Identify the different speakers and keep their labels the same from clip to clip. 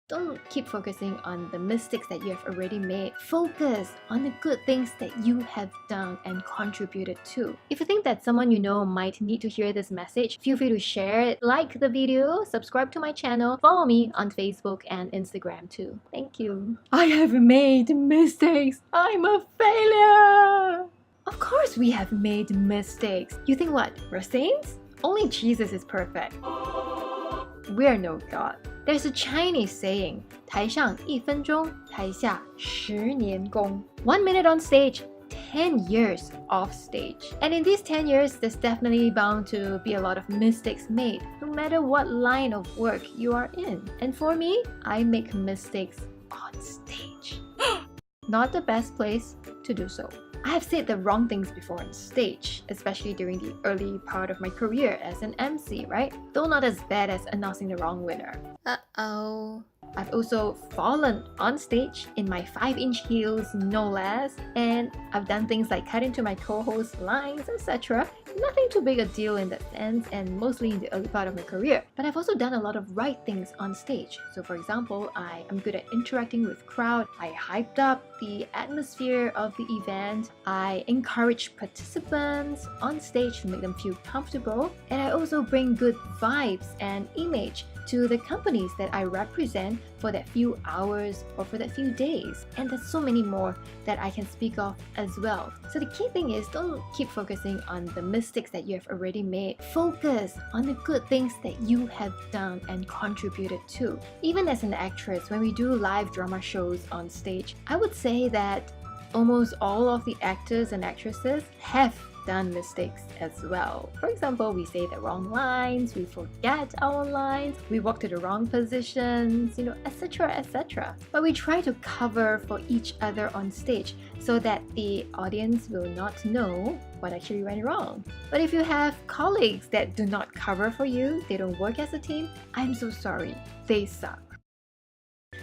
Speaker 1: Don't keep focusing on the mistakes that you have already made. Focus on the good things that you have done and contributed to. If you think that someone you know might need to hear this message, feel free to share it, like the video, subscribe to my channel, follow me on Facebook and Instagram too. Thank you. I have made mistakes. I'm a failure. Of course we have made mistakes. You think what? We're saints? Only Jesus is perfect. We're no god. There's a Chinese saying, 台上1分钟，台下10年功. 1 minute on stage, 10 years off stage. And in these 10 years, there's definitely bound to be a lot of mistakes made, no matter what line of work you are in. And for me, I make mistakes on stage. Not the best place to do so. I have said the wrong things before on stage, especially during the early part of my career as an MC, right? Though not as bad as announcing the wrong winner. Uh-oh. I've also fallen on stage in my 5-inch heels, no less, and I've done things like cut into my co-host's lines, etc. Nothing too big a deal in that sense, and mostly in the early part of my career. But I've also done a lot of right things on stage. So for example, I am good at interacting with crowd. I hyped up the atmosphere of the event. I encourage participants on stage to make them feel comfortable. And I also bring good vibes and image to the companies that I represent for that few hours or for that few days. And there's so many more that I can speak of as well. So the key thing is, don't keep focusing on the mistakes that you have already made. Focus on the good things that you have done and contributed to. Even as an actress, when we do live drama shows on stage, I would say that almost all of the actors and actresses have done mistakes as well. For example, we say the wrong lines, we forget our lines, we walk to the wrong positions, etc, etc. But we try to cover for each other on stage so that the audience will not know what actually went wrong. But if you have colleagues that do not cover for you, they don't work as a team, I'm so sorry, they suck.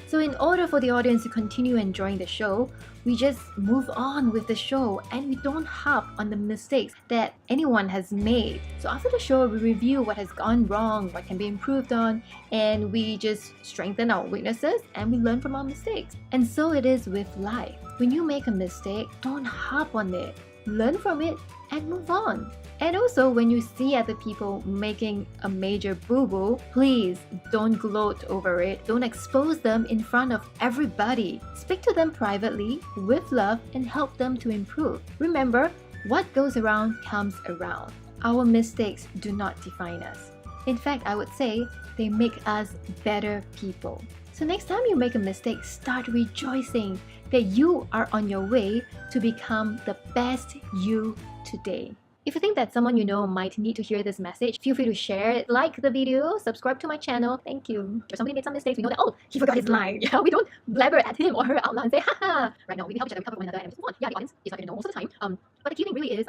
Speaker 1: So in order for the audience to continue enjoying the show, we just move on with the show and we don't harp on the mistakes that anyone has made. So after the show, we review what has gone wrong, what can be improved on, and we just strengthen our weaknesses and we learn from our mistakes. And so it is with life. When you make a mistake, don't harp on it. Learn from it and move on. And also, when you see other people making a major boo-boo, please don't gloat over it. Don't expose them in front of everybody. Speak to them privately, with love, and help them to improve. Remember, what goes around comes around. Our mistakes do not define us. In fact, I would say they make us better people. So next time you make a mistake, start rejoicing that you are on your way to become the best you today. If you think that someone you know might need to hear this message, feel free to share it, like the video, subscribe to my channel. Thank you. If somebody made some mistakes, we know that, oh, he forgot his line. Yeah, we don't blabber at him or her out loud and say, haha. Right now, we help each other, we cover one another, and we move on. Yeah, the audience is not going to know most of the time. But the key thing really is,